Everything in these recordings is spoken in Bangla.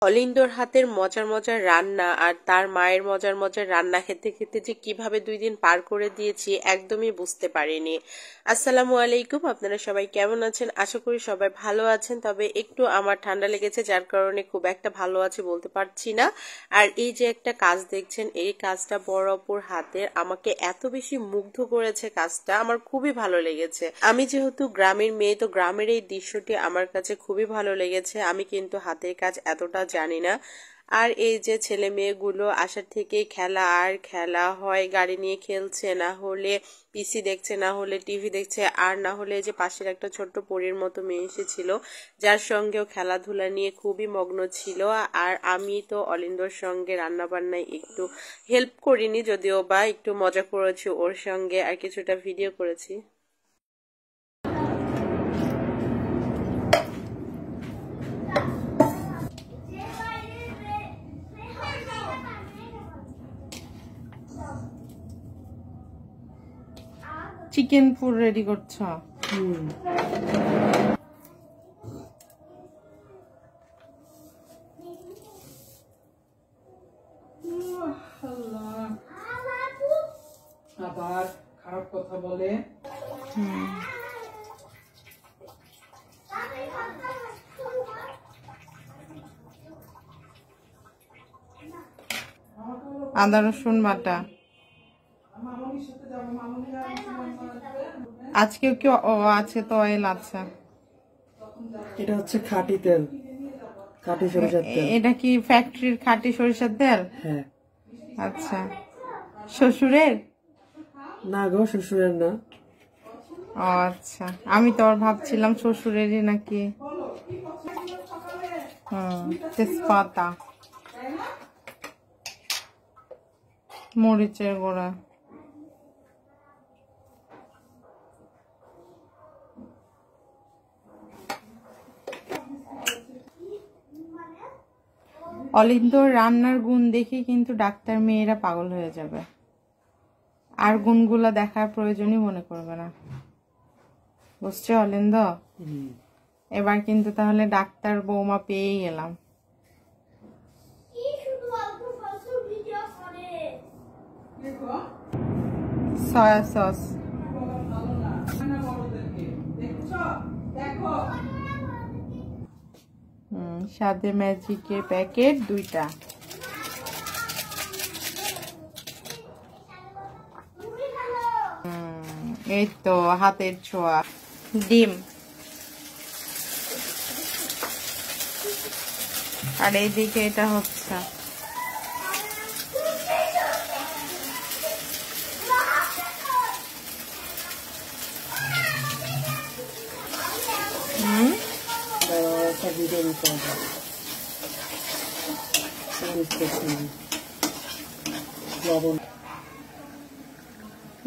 অলিন্দর হাতের মজার মজার রান্না আর তার মায়ের মজার মজার রান্না খেতে খেতে যে কিভাবে 2 দিন পার করে দিয়েছি একদমই বুঝতে পারিনি। আসসালামু আলাইকুম, আপনারা সবাই কেমন আছেন? আশা করি সবাই ভালো আছেন, তবে একটু আমার ঠান্ডা লেগেছে যার কারণে খুব একটা ভালো আছে বলতে পারছি না। আর এই যে একটা কাজ দেখছেন, এই কাজটা বড় অপুর হাতের, আমাকে এত বেশি মুগ্ধ করেছে কাজটা, আমার খুবই ভালো লেগেছে। আমি যেহেতু গ্রামের মেয়ে, তো গ্রামের এই দৃশ্যটি আমার কাছে খুবই ভালো লেগেছে। আমি কিন্তু হাতের কাজ এতটা জানি না। আর এই যে ছেলে মেয়েগুলো আসার থেকে খেলা আর খেলা, হয় গাড়ি নিয়ে খেলছে, না হলে পিসি দেখছে, না হলে টিভি দেখছে, আর না হলে যে পাশের একটা ছোট্ট পরীর মতো মেয়ে এসেছিল যার সঙ্গেও খেলাধুলা নিয়ে খুবই মগ্ন ছিল। আর আমি তো অলিন্দর সঙ্গে রান্না বান্নায় একটু হেল্প করিনি, যদিও বা একটু মজা করেছি ওর সঙ্গে আর কিছুটা ভিডিও করেছি। চিকেন পুর রেডি করছ? আবার খারাপ কথা বলে। আদা রসুন বাটা। আজকেও কি আছে? তো অয়েল আছে। এটা হচ্ছে খাঁটি তেল, খাঁটি সরিষার তেল। এটা কি ফ্যাক্টরির খাঁটি সরিষার তেল? হ্যাঁ। আচ্ছা, শ্বশুরের? না গো, শ্বশুরের না। ও আচ্ছা, আমি তো আর ভাবছিলাম শ্বশুরেরই নাকি। তেজপাতা, মরিচের গুঁড়া। অলিন্দর রান্নার গুণ দেখে কিন্তু ডাক্তার মেয়েরা পাগল হয়ে যাবে, আর গুণগুলো দেখার প্রয়োজনই মনে করবে না। বুঝছো অলিন্দ? এবার কিন্তু তাহলে ডাক্তার বৌমা পেয়েই গেলাম। সয়া সস, স্বাদে ম্যাজিকের প্যাকেট 2টা। এই তো হাতের ছোঁয়া। ডিম, আর এইদিকে এটা হচ্ছে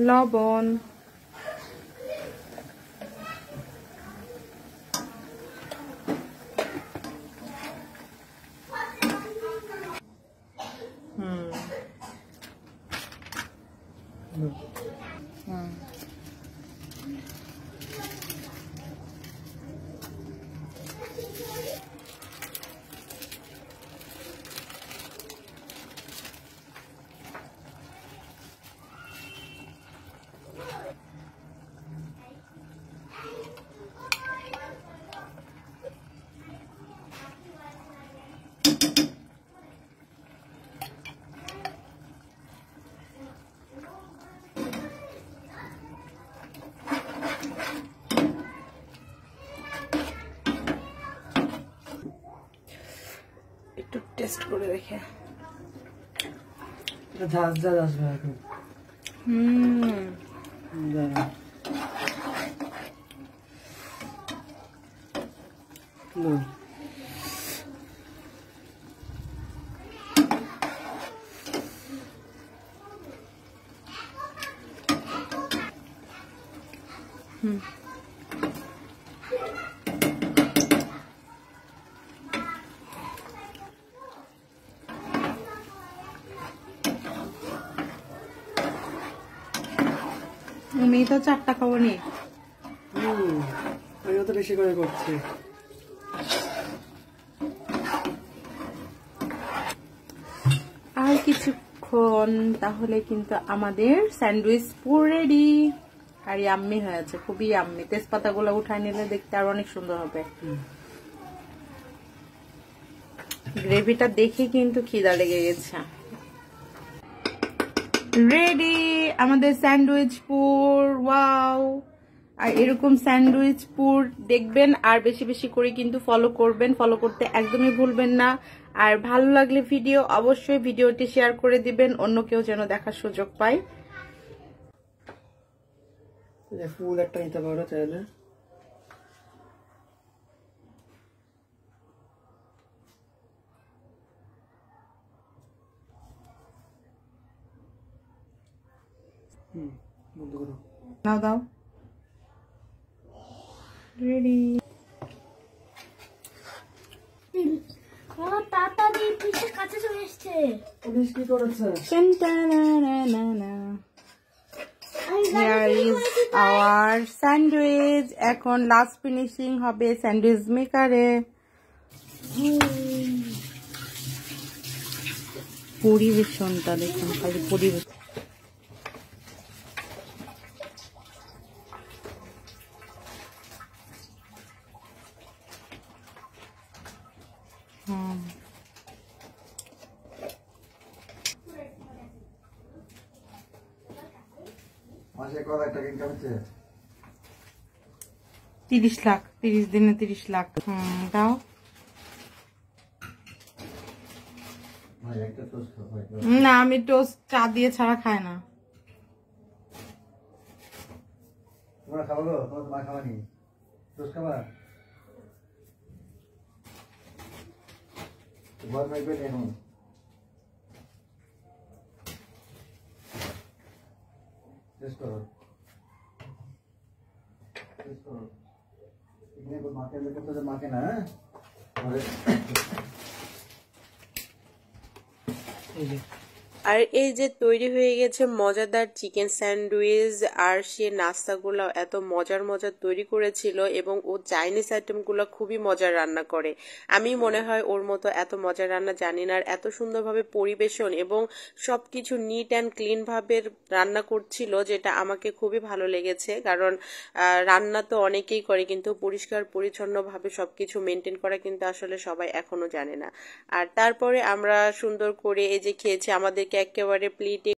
লবণ। একটু টেস্ট করে দেখে। ঝাঁঝ ঝাঁঝ আসবে এখন। উনি তো 4টা খাবো নি। আমি তো বেশি করে করছি। এখন তাহলে কিন্তু আমাদের স্যান্ডউইচ পুরো রেডি। আর ইয়াম্মি হয়েছে, খুবই ইয়াম্মি। তেজপাতা গুলো উঠায় নিলে দেখতে আর অনেক সুন্দর হবে। গ্রেভিটা দেখে কিন্তু খিদা লেগে গেছে। রেডি আমাদের স্যান্ডউইচ পুর। ওয়াও! আর এরকম স্যান্ডউইচ পুর দেখবেন আর বেশি বেশি করে কিন্তু ফলো করবেন। ফলো করতে একদমই ভুলবেন না। আর ভালো লাগলে অবশ্যই ভিডিওটি শেয়ার করে দিবেন, অন্য কেউ যেন দেখার সুযোগ পায়। ফুল একটা নিতে পারো চাইলে। বন্ধ করো। দাও দাও। রেডি। তাড়াতাড়ি পিঠে কাছে চলে এসছে। পুলিশ কি করেছে? Here is our sandwich. এখন লাস্ট ফিনিশিং হবে স্যান্ডউইচ মেকারে। পরিবেশনটা দেখুন, খালি পরিবেশ। মাসে কত টাকা ইনকাম হচ্ছে? 30 লাখ, 30 দিনে 30 লাখ। দাও। না, আমি টোস্ট চা দিয়ে ছাড়া খাই না। তোমরা খাবো গো? তোমার মা খাওয়ানি? টোস্ট খাবা? ঘর মাইবে এখন। টেস্ট করো। টেস্ট করো। এখানে কোন মাকে লেগে তো মাকে না, হ্যাঁ? এই যে আর এই যে তৈরি হয়ে গেছে মজাদার চিকেন স্যান্ডউইচ। আর সে নাস্তাগুলো এত মজার মজার তৈরি করেছিল, এবং ও চাইনিজ আইটেমগুলো খুবই মজার রান্না করে। আমি মনে হয় ওর মতো এত মজার রান্না জানি না। আর এত সুন্দরভাবে পরিবেশন এবং সবকিছু নিট অ্যান্ড ক্লিন ভাবে রান্না করছিল, যেটা আমাকে খুবই ভালো লেগেছে। কারণ রান্না তো অনেকেই করে, কিন্তু পরিষ্কার পরিচ্ছন্নভাবে সবকিছু মেনটেন করা কিন্তু আসলে সবাই এখনো জানে না। আর তারপরে আমরা সুন্দর করে এই যে খেয়েছি, আমাদেরকে একেবারে প্লেটে